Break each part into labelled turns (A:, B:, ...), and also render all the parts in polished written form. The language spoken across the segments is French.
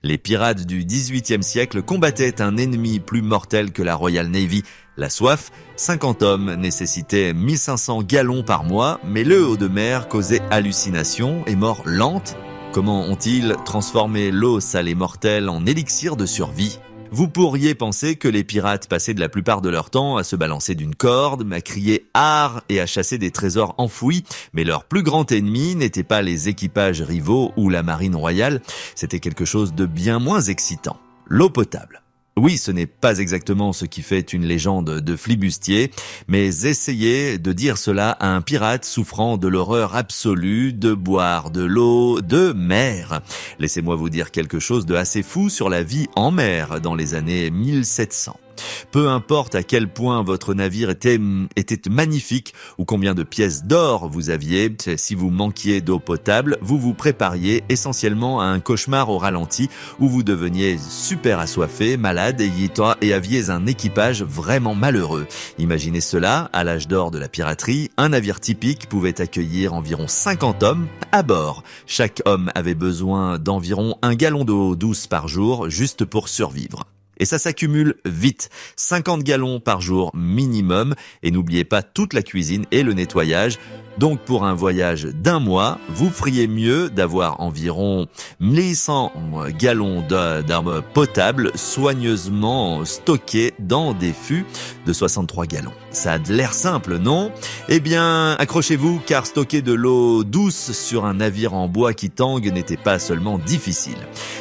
A: Les pirates du XVIIIe siècle combattaient un ennemi plus mortel que la Royal Navy, la soif. 50 hommes nécessitaient 1500 gallons par mois, mais le haut de mer causait hallucinations et mort lente. Comment ont-ils transformé l'eau salée mortelle en élixir de survie ? Vous pourriez penser que les pirates passaient de la plupart de leur temps à se balancer d'une corde, à crier « art » et à chasser des trésors enfouis, mais leur plus grand ennemi n'était pas les équipages rivaux ou la marine royale, c'était quelque chose de bien moins excitant, l'eau potable. Oui, ce n'est pas exactement ce qui fait une légende de flibustier, mais essayez de dire cela à un pirate souffrant de l'horreur absolue de boire de l'eau de mer. Laissez-moi vous dire quelque chose de assez fou sur la vie en mer dans les années 1700. Peu importe à quel point votre navire était magnifique ou combien de pièces d'or vous aviez, si vous manquiez d'eau potable, vous vous prépariez essentiellement à un cauchemar au ralenti où vous deveniez super assoiffé, malade et aviez un équipage vraiment malheureux. Imaginez cela, à l'âge d'or de la piraterie, un navire typique pouvait accueillir environ 50 hommes à bord. Chaque homme avait besoin d'environ 1 gallon d'eau douce par jour juste pour survivre. Et ça s'accumule vite, 50 gallons par jour minimum, et n'oubliez pas toute la cuisine et le nettoyage. Donc pour un voyage d'1 mois, vous feriez mieux d'avoir environ 1100 gallons d'eau potable soigneusement stockés dans des fûts de 63 gallons. Ça a de l'air simple, non ? Eh bien, accrochez-vous, car stocker de l'eau douce sur un navire en bois qui tangue n'était pas seulement difficile.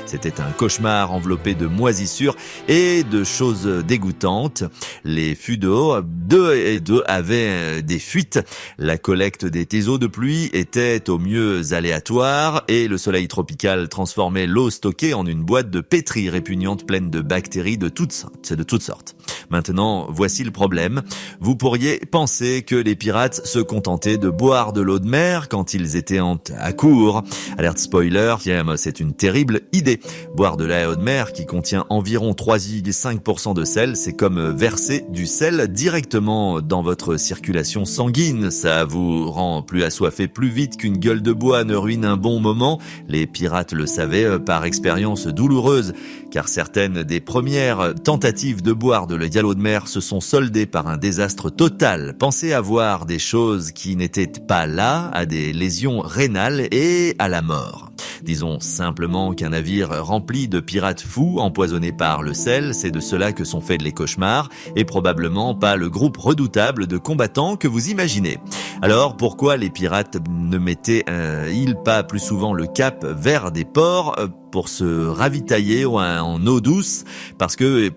A: C'était un cauchemar enveloppé de moisissures et de choses dégoûtantes. Les fûts d'eau, deux avaient des fuites. La collecte des eaux de pluie était au mieux aléatoire et le soleil tropical transformait l'eau stockée en une boîte de pétri répugnante pleine de bactéries de toutes sortes. Maintenant, voici le problème. Vous pourriez penser que les pirates se contentaient de boire de l'eau de mer quand ils étaient à court. Alerte spoiler, c'est une terrible idée. Boire de l'eau de mer qui contient environ 3,5% de sel, c'est comme verser du sel directement dans votre circulation sanguine. Ça vous rend plus assoiffé plus vite qu'une gueule de bois ne ruine un bon moment. Les pirates le savaient par expérience douloureuse, car certaines des premières tentatives de boire de l'eau de mer se sont soldées par un désastre total. Pensez à voir des choses qui n'étaient pas là, à des lésions rénales et à la mort. Disons simplement qu'un navire rempli de pirates fous empoisonnés par le sel, c'est de cela que sont faits les cauchemars, et probablement pas le groupe redoutable de combattants que vous imaginez. Alors pourquoi les pirates ne mettaient-ils pas plus souvent le cap vers des ports pour se ravitailler en eau douce? Parce que,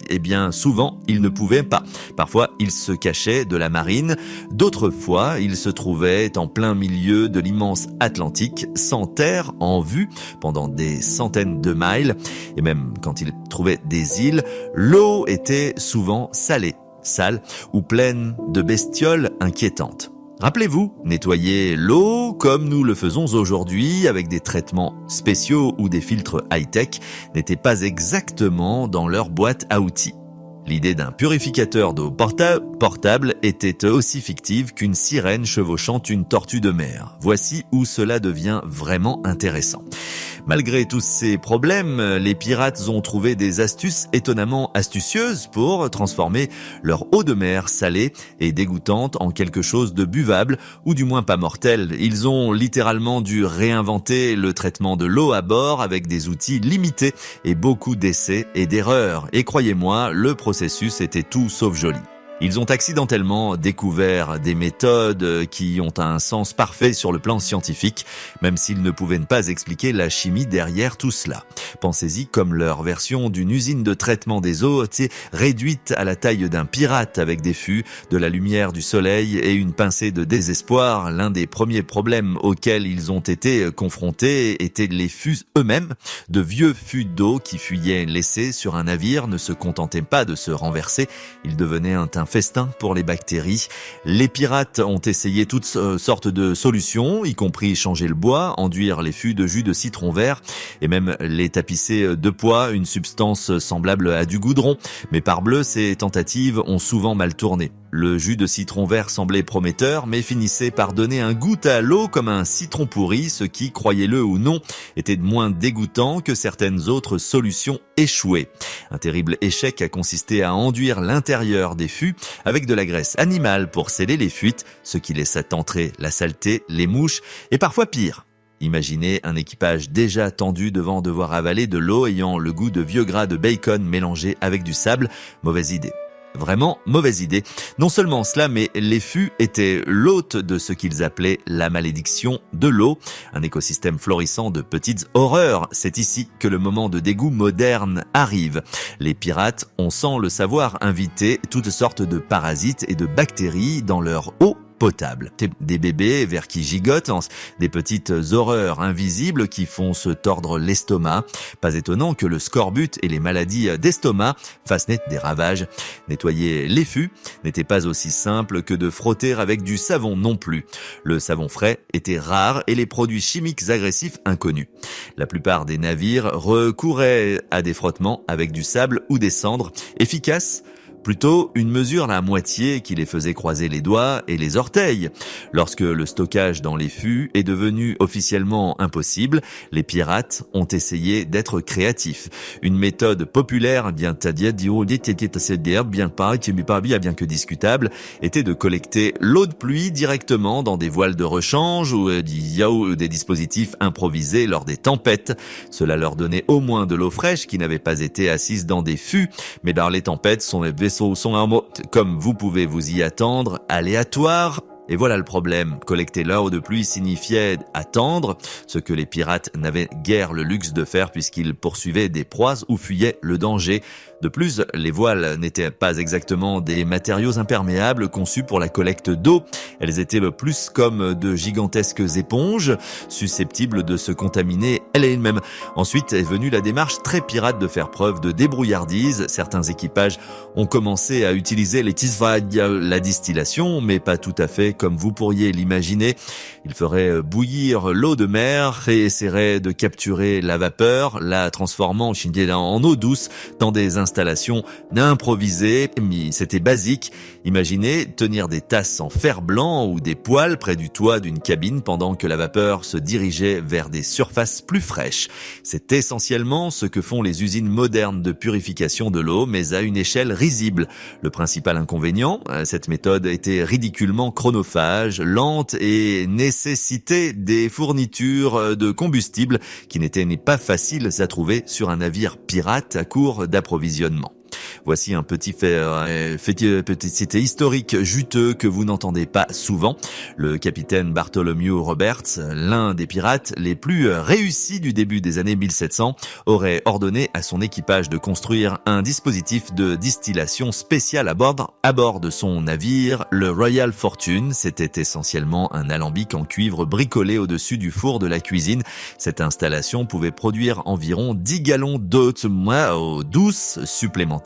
A: souvent, ils ne pouvaient pas. Parfois, ils se cachaient de la marine. D'autres fois, ils se trouvaient en plein milieu de l'immense Atlantique, sans terre en vue, pendant des centaines de miles. Et même quand ils trouvaient des îles, l'eau était souvent sale ou pleine de bestioles inquiétantes. Rappelez-vous, nettoyer l'eau comme nous le faisons aujourd'hui avec des traitements spéciaux ou des filtres high-tech n'était pas exactement dans leur boîte à outils. L'idée d'un purificateur d'eau portable était aussi fictive qu'une sirène chevauchant une tortue de mer. Voici où cela devient vraiment intéressant. Malgré tous ces problèmes, les pirates ont trouvé des astuces étonnamment astucieuses pour transformer leur eau de mer salée et dégoûtante en quelque chose de buvable, ou du moins pas mortel. Ils ont littéralement dû réinventer le traitement de l'eau à bord avec des outils limités et beaucoup d'essais et d'erreurs. Et croyez-moi, le processus était tout sauf joli. Ils ont accidentellement découvert des méthodes qui ont un sens parfait sur le plan scientifique, même s'ils ne pouvaient pas expliquer la chimie derrière tout cela. Pensez-y comme leur version d'une usine de traitement des eaux, réduite à la taille d'un pirate avec des fûts, de la lumière du soleil et une pincée de désespoir. L'un des premiers problèmes auxquels ils ont été confrontés étaient les fûts eux-mêmes. De vieux fûts d'eau qui fuyaient laissés sur un navire ne se contentaient pas de se renverser, ils devenaient un teint un festin pour les bactéries. Les pirates ont essayé toutes sortes de solutions, y compris changer le bois, enduire les fûts de jus de citron vert et même les tapisser de pois, une substance semblable à du goudron. Mais parbleu, ces tentatives ont souvent mal tourné. Le jus de citron vert semblait prometteur, mais finissait par donner un goût à l'eau comme un citron pourri, ce qui, croyez-le ou non, était moins dégoûtant que certaines autres solutions échouées. Un terrible échec a consisté à enduire l'intérieur des fûts avec de la graisse animale pour sceller les fuites, ce qui laissa entrer la saleté, les mouches et parfois pire. Imaginez un équipage déjà tendu devant devoir avaler de l'eau ayant le goût de vieux gras de bacon mélangé avec du sable. Mauvaise idée. Vraiment mauvaise idée. Non seulement cela, mais les fûts étaient l'hôte de ce qu'ils appelaient la malédiction de l'eau, un écosystème florissant de petites horreurs. C'est ici que le moment de dégoût moderne arrive. Les pirates ont, sans le savoir, invité toutes sortes de parasites et de bactéries dans leur eau potable. Des bébés vers qui gigotent, des petites horreurs invisibles qui font se tordre l'estomac. Pas étonnant que le scorbut et les maladies d'estomac fassent net des ravages. Nettoyer les fûts n'était pas aussi simple que de frotter avec du savon non plus. Le savon frais était rare et les produits chimiques agressifs inconnus. La plupart des navires recouraient à des frottements avec du sable ou des cendres efficaces. Plutôt une mesure à moitié qui les faisait croiser les doigts et les orteils. Lorsque le stockage dans les fûts est devenu officiellement impossible, les pirates ont essayé d'être créatifs. Une méthode populaire, bien que discutable, était de collecter l'eau de pluie directement dans des voiles de rechange ou des dispositifs improvisés lors des tempêtes. Cela leur donnait au moins de l'eau fraîche qui n'avait pas été assise dans des fûts, mais dans les tempêtes sont les vaisseaux sont, comme vous pouvez vous y attendre, aléatoires. Et voilà le problème. Collecter l'eau de pluie signifiait attendre, ce que les pirates n'avaient guère le luxe de faire puisqu'ils poursuivaient des proies ou fuyaient le danger. De plus, les voiles n'étaient pas exactement des matériaux imperméables conçus pour la collecte d'eau. Elles étaient le plus comme de gigantesques éponges, susceptibles de se contaminer elles-mêmes. Ensuite est venue la démarche très pirate de faire preuve de débrouillardise. Certains équipages ont commencé à utiliser la distillation, mais pas tout à fait comme vous pourriez l'imaginer. Ils feraient bouillir l'eau de mer et essaieraient de capturer la vapeur, la transformant en eau douce dans des installations improvisées. C'était basique. Imaginez tenir des tasses en fer blanc ou des poêles près du toit d'une cabine pendant que la vapeur se dirigeait vers des surfaces plus fraîches. C'est essentiellement ce que font les usines modernes de purification de l'eau, mais à une échelle risible. Le principal inconvénient, cette méthode était ridiculement chronophage, lente et nécessitait des fournitures de combustible qui n'étaient pas faciles à trouver sur un navire pirate à court d'approvisionnement. Voici un petit fait historique juteux que vous n'entendez pas souvent. Le capitaine Bartholomew Roberts, l'un des pirates les plus réussis du début des années 1700, aurait ordonné à son équipage de construire un dispositif de distillation spécial à bord de son navire, le Royal Fortune. C'était essentiellement un alambic en cuivre bricolé au-dessus du four de la cuisine. Cette installation pouvait produire environ 10 gallons d'eau douce supplémentaire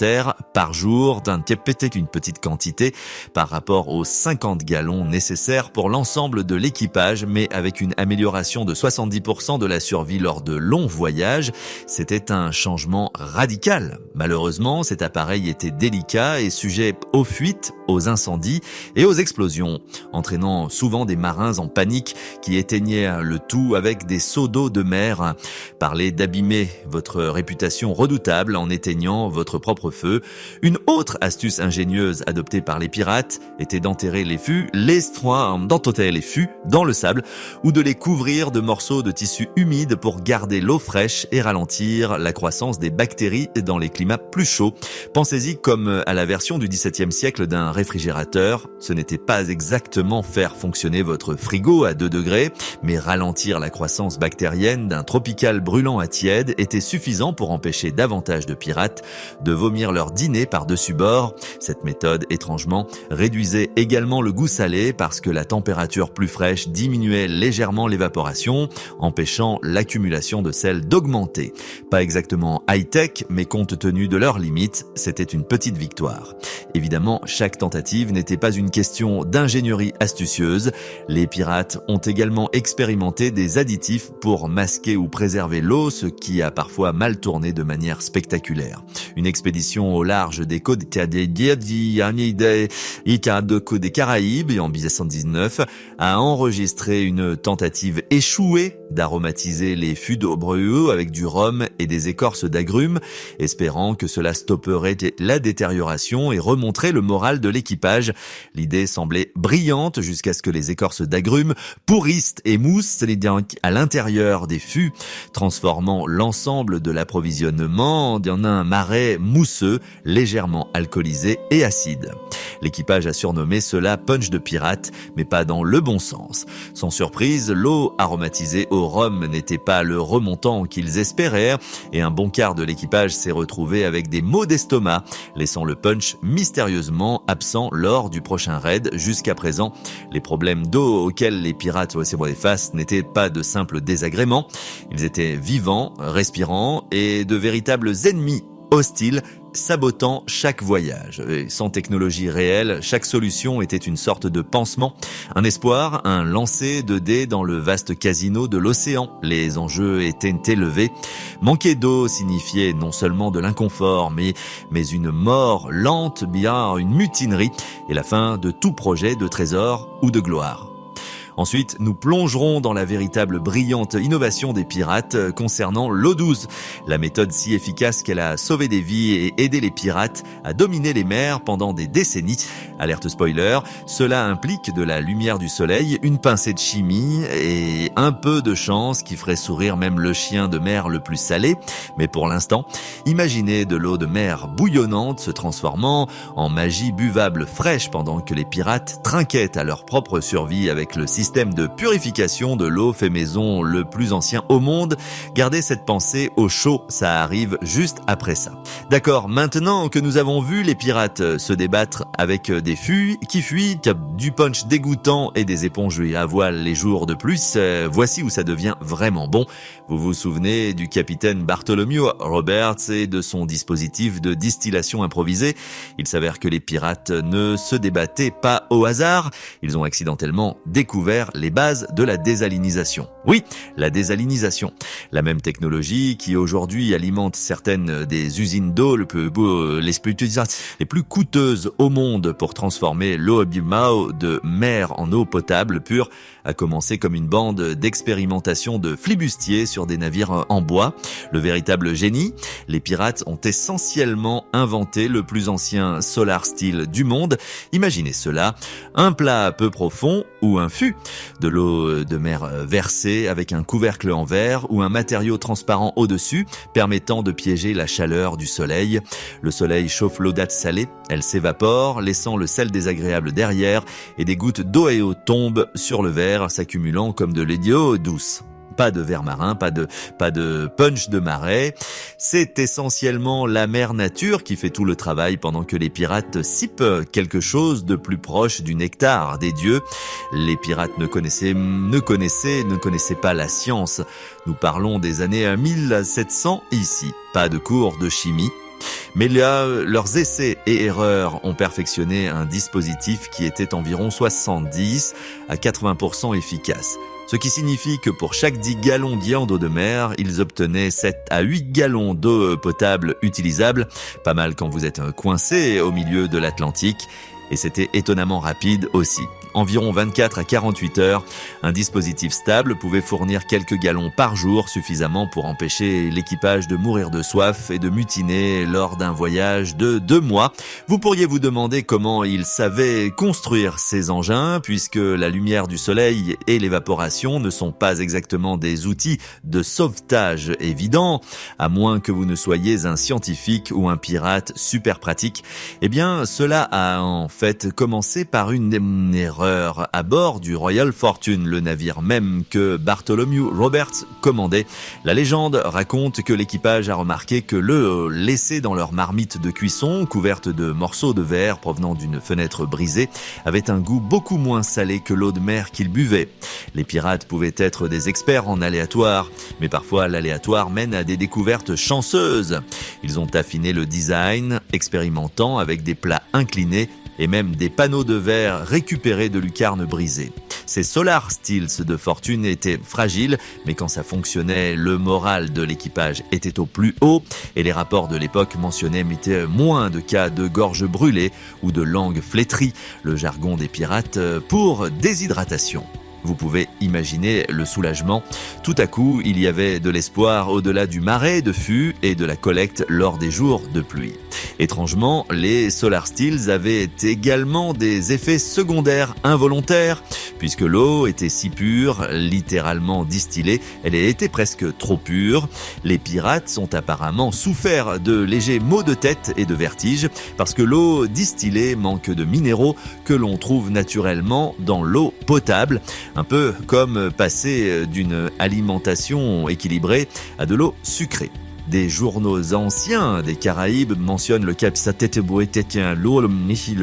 A: par jour, peut-être une petite quantité par rapport aux 50 gallons nécessaires pour l'ensemble de l'équipage, mais avec une amélioration de 70% de la survie lors de longs voyages. C'était un changement radical. Malheureusement, cet appareil était délicat et sujet aux fuites, aux incendies et aux explosions, entraînant souvent des marins en panique qui éteignaient le tout avec des seaux d'eau de mer. Parlez d'abîmer votre réputation redoutable en éteignant votre propre feu. Une autre astuce ingénieuse adoptée par les pirates était d'enterrer les fûts, dans le sable ou de les couvrir de morceaux de tissu humide pour garder l'eau fraîche et ralentir la croissance des bactéries dans les climats plus chauds. Pensez-y comme à la version du XVIIe siècle d'un réfrigérateur. Ce n'était pas exactement faire fonctionner votre frigo à 2 degrés, mais ralentir la croissance bactérienne d'un tropical brûlant à tiède était suffisant pour empêcher davantage de pirates de vomir leur leur dîner par-dessus bord. Cette méthode, étrangement, réduisait également le goût salé parce que la température plus fraîche diminuait légèrement l'évaporation, empêchant l'accumulation de sel d'augmenter. Pas exactement high-tech, mais compte tenu de leurs limites, c'était une petite victoire. Évidemment, chaque tentative n'était pas une question d'ingénierie astucieuse. Les pirates ont également expérimenté des additifs pour masquer ou préserver l'eau, ce qui a parfois mal tourné de manière spectaculaire. Une expédition au large des côtes des Caraïbes en 1919 a enregistré une tentative échouée d'aromatiser les fûts d'eau brûlée avec du rhum et des écorces d'agrumes, espérant que cela stopperait la détérioration et remonterait le moral de l'équipage. L'idée semblait brillante jusqu'à ce que les écorces d'agrumes pourrissent et moussent à l'intérieur des fûts, transformant l'ensemble de l'approvisionnement en un marais mousseux, légèrement alcoolisé et acide. L'équipage a surnommé cela punch de pirate, mais pas dans le bon sens. Sans surprise, l'eau aromatisée au rhum n'était pas le remontant qu'ils espéraient, et un bon quart de l'équipage s'est retrouvé avec des maux d'estomac, laissant le punch mystérieusement absent lors du prochain raid. Jusqu'à présent, les problèmes d'eau auxquels les pirates se faisaient face n'étaient pas de simples désagréments. Ils étaient vivants, respirants et de véritables ennemis hostiles, sabotant chaque voyage. Et sans technologie réelle, chaque solution était une sorte de pansement, un espoir, un lancer de dés dans le vaste casino de l'océan. Les enjeux étaient élevés. Manquer d'eau signifiait non seulement de l'inconfort, mais une mort lente, bien une mutinerie et la fin de tout projet de trésor ou de gloire. Ensuite, nous plongerons dans la véritable brillante innovation des pirates concernant l'eau douce. La méthode si efficace qu'elle a sauvé des vies et aidé les pirates à dominer les mers pendant des décennies. Alerte spoiler, cela implique de la lumière du soleil, une pincée de chimie et un peu de chance qui ferait sourire même le chien de mer le plus salé. Mais pour l'instant, imaginez de l'eau de mer bouillonnante se transformant en magie buvable fraîche pendant que les pirates trinquaient à leur propre survie avec le système de purification de l'eau fait maison le plus ancien au monde. Gardez cette pensée au chaud, ça arrive juste après ça. D'accord, maintenant que nous avons vu les pirates se débattre avec des fûts qui fuient, du punch dégoûtant et des éponges à voile les jours de plus, voici où ça devient vraiment bon. Vous vous souvenez du capitaine Bartholomew Roberts et de son dispositif de distillation improvisé. Il s'avère que les pirates ne se débattaient pas au hasard, ils ont accidentellement découvert les bases de la désalinisation. Oui, la désalinisation. La même technologie qui aujourd'hui alimente certaines des usines d'eau les plus coûteuses au monde pour transformer l'eau de mer en eau potable pure a commencé comme une bande d'expérimentation de flibustiers sur des navires en bois. Le véritable génie, les pirates ont essentiellement inventé le plus ancien solar steel du monde. Imaginez cela, un plat peu profond ou un fût, de l'eau de mer versée avec un couvercle en verre ou un matériau transparent au-dessus permettant de piéger la chaleur du soleil. Le soleil chauffe l'eau d'eau salée, elle s'évapore, laissant le sel désagréable derrière et des gouttes d'eau tombent sur le verre, s'accumulant comme de l'eau douce. Pas de verre marin, pas de punch de marais. C'est essentiellement la mère nature qui fait tout le travail pendant que les pirates sipent quelque chose de plus proche du nectar des dieux. Les pirates ne connaissaient pas la science. Nous parlons des années 1700 ici. Pas de cours de chimie. Mais là, leurs essais et erreurs ont perfectionné un dispositif qui était environ 70 à 80% efficace. Ce qui signifie que pour chaque 10 gallons d'eau de mer, ils obtenaient 7 à 8 gallons d'eau potable utilisable. Pas mal quand vous êtes coincé au milieu de l'Atlantique. Et c'était étonnamment rapide aussi. Environ 24 à 48 heures, un dispositif stable pouvait fournir quelques gallons par jour, suffisamment pour empêcher l'équipage de mourir de soif et de mutiner lors d'un voyage de 2 mois. Vous pourriez vous demander comment ils savaient construire ces engins, puisque la lumière du soleil et l'évaporation ne sont pas exactement des outils de sauvetage évidents, à moins que vous ne soyez un scientifique ou un pirate super pratique. Eh bien, cela a en fait commencer par une erreur à bord du Royal Fortune, le navire même que Bartholomew Roberts commandait. La légende raconte que l'équipage a remarqué que l'eau laissée dans leur marmite de cuisson, couverte de morceaux de verre provenant d'une fenêtre brisée, avait un goût beaucoup moins salé que l'eau de mer qu'ils buvaient. Les pirates pouvaient être des experts en aléatoire, mais parfois l'aléatoire mène à des découvertes chanceuses. Ils ont affiné le design, expérimentant avec des plats inclinés et même des panneaux de verre récupérés de lucarnes brisées. Ces Solar Steels de fortune étaient fragiles, mais quand ça fonctionnait, le moral de l'équipage était au plus haut et les rapports de l'époque mentionnaient moins de cas de gorge brûlée ou de langue flétrie, le jargon des pirates pour déshydratation. Vous pouvez imaginer le soulagement. Tout à coup, il y avait de l'espoir au-delà du marais de fûts et de la collecte lors des jours de pluie. Étrangement, les Solar Steels avaient également des effets secondaires involontaires, puisque l'eau était si pure, littéralement distillée, elle était presque trop pure. Les pirates ont apparemment souffert de légers maux de tête et de vertiges, parce que l'eau distillée manque de minéraux que l'on trouve naturellement dans l'eau potable. Un peu comme passer d'une alimentation équilibrée à de l'eau sucrée. Des journaux anciens des Caraïbes mentionnent le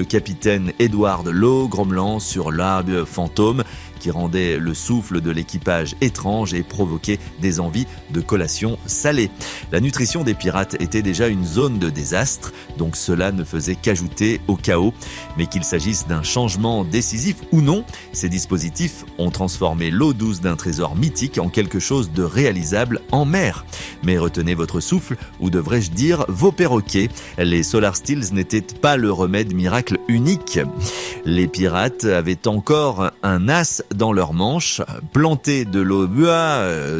A: capitaine Edward Law grommelant sur l'arbre fantôme qui rendait le souffle de l'équipage étrange et provoquait des envies de collation salée. La nutrition des pirates était déjà une zone de désastre, donc cela ne faisait qu'ajouter au chaos. Mais qu'il s'agisse d'un changement décisif ou non, ces dispositifs ont transformé l'eau douce d'un trésor mythique en quelque chose de réalisable en mer. Mais retenez votre souffle, ou devrais-je dire vos perroquets. Les Solar Steels n'étaient pas le remède miracle unique. Les pirates avaient encore un as dans leur manche, planter de l'eau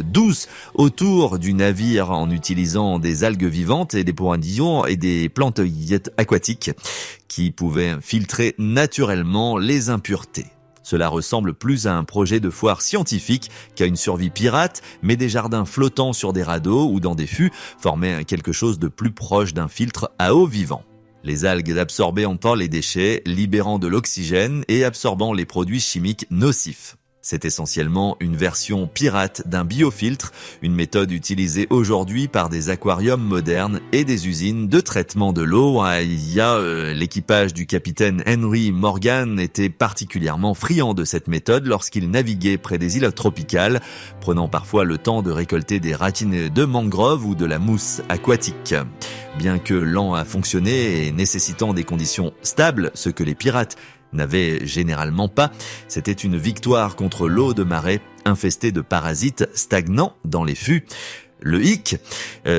A: douce autour du navire en utilisant des algues vivantes et des poisillons et des plantes aquatiques qui pouvaient filtrer naturellement les impuretés. Cela ressemble plus à un projet de foire scientifique qu'à une survie pirate, mais des jardins flottants sur des radeaux ou dans des fûts formaient quelque chose de plus proche d'un filtre à eau vivant. Les algues absorbaient en temps les déchets, libérant de l'oxygène et absorbant les produits chimiques nocifs. C'est essentiellement une version pirate d'un biofiltre, une méthode utilisée aujourd'hui par des aquariums modernes et des usines de traitement de l'eau. L'équipage du capitaine Henry Morgan était particulièrement friand de cette méthode lorsqu'il naviguait près des îles tropicales, prenant parfois le temps de récolter des ratines de mangrove ou de la mousse aquatique. Bien que lent à fonctionner et nécessitant des conditions stables, ce que les pirates n'avait généralement pas, c'était une victoire contre l'eau de marais infestée de parasites stagnants dans les fûts. Le hic,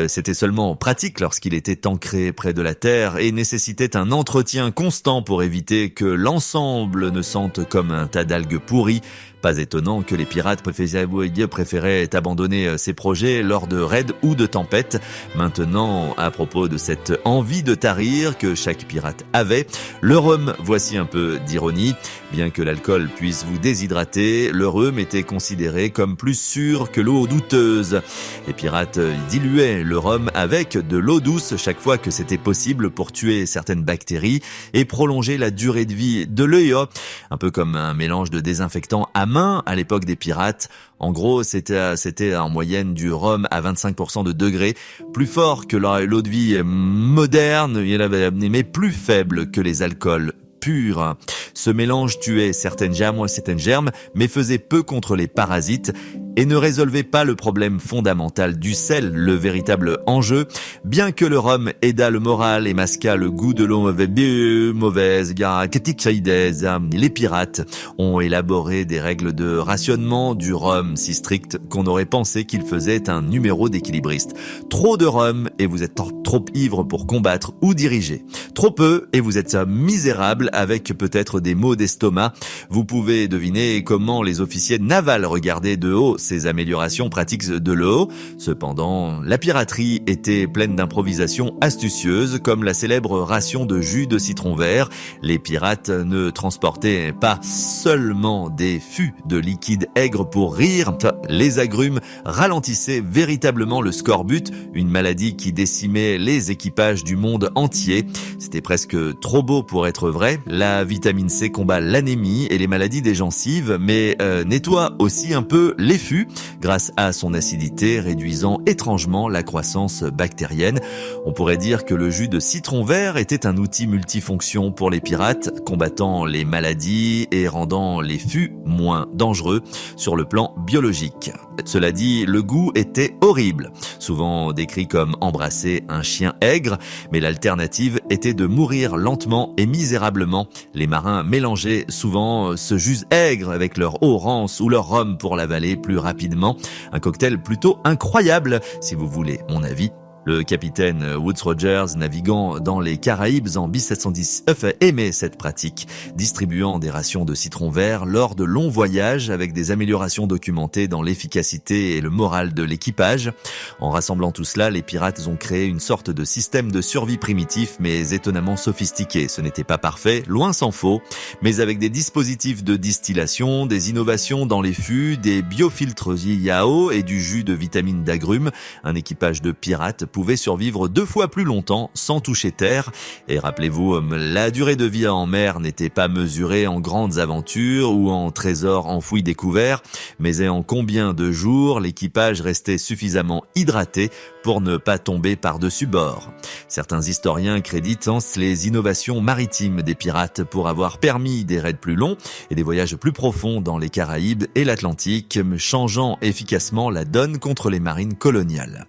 A: c'était seulement pratique lorsqu'il était ancré près de la terre et nécessitait un entretien constant pour éviter que l'ensemble ne sente comme un tas d'algues pourries. Pas étonnant que les pirates préféraient abandonner ces projets lors de raids ou de tempêtes. Maintenant, à propos de cette envie de tarir que chaque pirate avait, le rhum, voici un peu d'ironie. Bien que l'alcool puisse vous déshydrater, le rhum était considéré comme plus sûr que l'eau douteuse. Les pirates diluaient le rhum avec de l'eau douce chaque fois que c'était possible pour tuer certaines bactéries et prolonger la durée de vie de l'œil, un peu comme un mélange de désinfectant à main à l'époque des pirates. En gros, c'était en moyenne du rhum à 25% de degré, plus fort que l'eau de vie moderne, mais plus faible que les alcools purs. Ce mélange tuait certaines germes, mais faisait peu contre les parasites et ne résolvait pas le problème fondamental du sel, le véritable enjeu. Bien que le rhum aida le moral et masqua le goût de l'eau mauvaise, les pirates ont élaboré des règles de rationnement du rhum si strictes qu'on aurait pensé qu'il faisait un numéro d'équilibriste. Trop de rhum et vous êtes trop ivre pour combattre ou diriger. Trop peu et vous êtes misérable avec peut-être des des maux d'estomac. Vous pouvez deviner comment les officiers navals regardaient de haut ces améliorations pratiques de l'eau. Cependant, la piraterie était pleine d'improvisations astucieuses, comme la célèbre ration de jus de citron vert. Les pirates ne transportaient pas seulement des fûts de liquide aigre pour rire, les agrumes ralentissaient véritablement le scorbut, une maladie qui décimait les équipages du monde entier. C'était presque trop beau pour être vrai. La vitamine C combat l'anémie et les maladies des gencives, mais nettoie aussi un peu les fûts grâce à son acidité, réduisant étrangement la croissance bactérienne. On pourrait dire que le jus de citron vert était un outil multifonction pour les pirates, combattant les maladies et rendant les fûts moins dangereux sur le plan biologique. Cela dit, le goût était horrible, souvent décrit comme embrasser un chien aigre, mais l'alternative était de mourir lentement et misérablement. Les marins mélangeaient souvent ce jus aigre avec leur eau rance ou leur rhum pour l'avaler plus rapidement. Un cocktail plutôt incroyable, si vous voulez mon avis. Le capitaine Woodes Rogers, naviguant dans les Caraïbes en 1719, aimait cette pratique, distribuant des rations de citron vert lors de longs voyages avec des améliorations documentées dans l'efficacité et le moral de l'équipage. En rassemblant tout cela, les pirates ont créé une sorte de système de survie primitif mais étonnamment sophistiqué. Ce n'était pas parfait, loin s'en faut, mais avec des dispositifs de distillation, des innovations dans les fûts, des biofiltres IAO et du jus de vitamine d'agrumes, un équipage de pirates pouvait survivre 2 fois plus longtemps sans toucher terre. Et rappelez-vous, la durée de vie en mer n'était pas mesurée en grandes aventures ou en trésors enfouis découverts, mais en combien de jours l'équipage restait suffisamment hydraté pour ne pas tomber par-dessus bord. Certains historiens créditent les innovations maritimes des pirates pour avoir permis des raids plus longs et des voyages plus profonds dans les Caraïbes et l'Atlantique, changeant efficacement la donne contre les marines coloniales.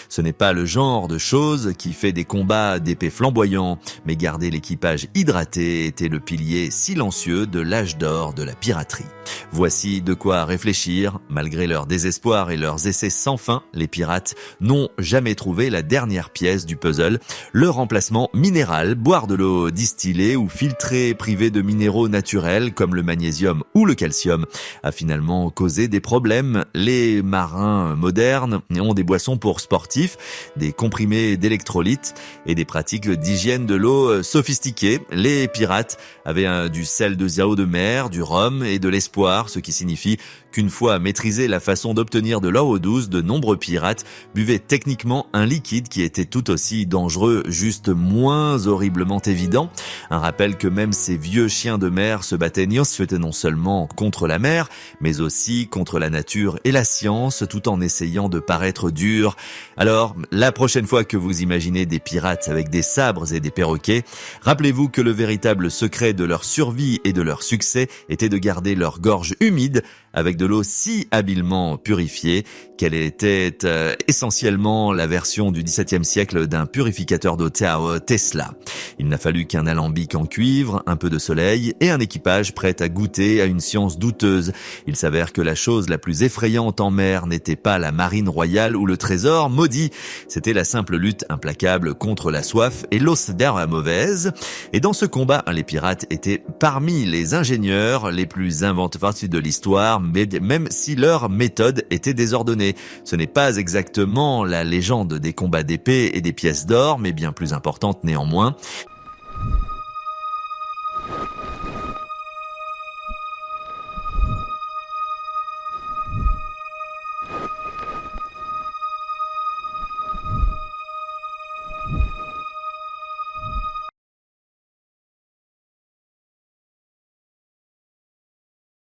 A: Ce n'est pas le genre de choses qui fait des combats d'épée flamboyants, mais garder l'équipage hydraté était le pilier silencieux de l'âge d'or de la piraterie. Voici de quoi réfléchir. Malgré leur désespoir et leurs essais sans fin, les pirates n'ont jamais trouvé la dernière pièce du puzzle, le remplacement minéral, boire de l'eau distillée ou filtrée privée de minéraux naturels comme le magnésium ou le calcium a finalement causé des problèmes. Les marins modernes ont des boissons pour sportifs, des comprimés d'électrolytes et des pratiques d'hygiène de l'eau sophistiquées. Les pirates avaient du sel de zéro de mer, du rhum et de l'espoir, ce qui signifie qu'une fois maîtrisé la façon d'obtenir de l'eau douce, de nombreux pirates buvaient techniquement un liquide qui était tout aussi dangereux, juste moins horriblement évident. Un rappel que même ces vieux chiens de mer se battaient non seulement contre la mer, mais aussi contre la nature et la science, tout en essayant de paraître durs. Alors, la prochaine fois que vous imaginez des pirates avec des sabres et des perroquets, rappelez-vous que le véritable secret de leur survie et de leur succès était de garder leur gorge humide avec de l'eau si habilement purifiée qu'elle était essentiellement la version du XVIIe siècle d'un purificateur d'eau Tesla. Il n'a fallu qu'un alambic en cuivre, un peu de soleil et un équipage prêt à goûter à une science douteuse. Il s'avère que la chose la plus effrayante en mer n'était pas la marine royale ou le trésor maudit, c'était la simple lutte implacable contre la soif et l'os d'air mauvaise. Et dans ce combat, les pirates étaient parmi les ingénieurs les plus inventifs de l'histoire, même si leur méthode était désordonnée. Ce n'est pas exactement la légende des combats d'épée et des pièces d'or, mais bien plus importante néanmoins.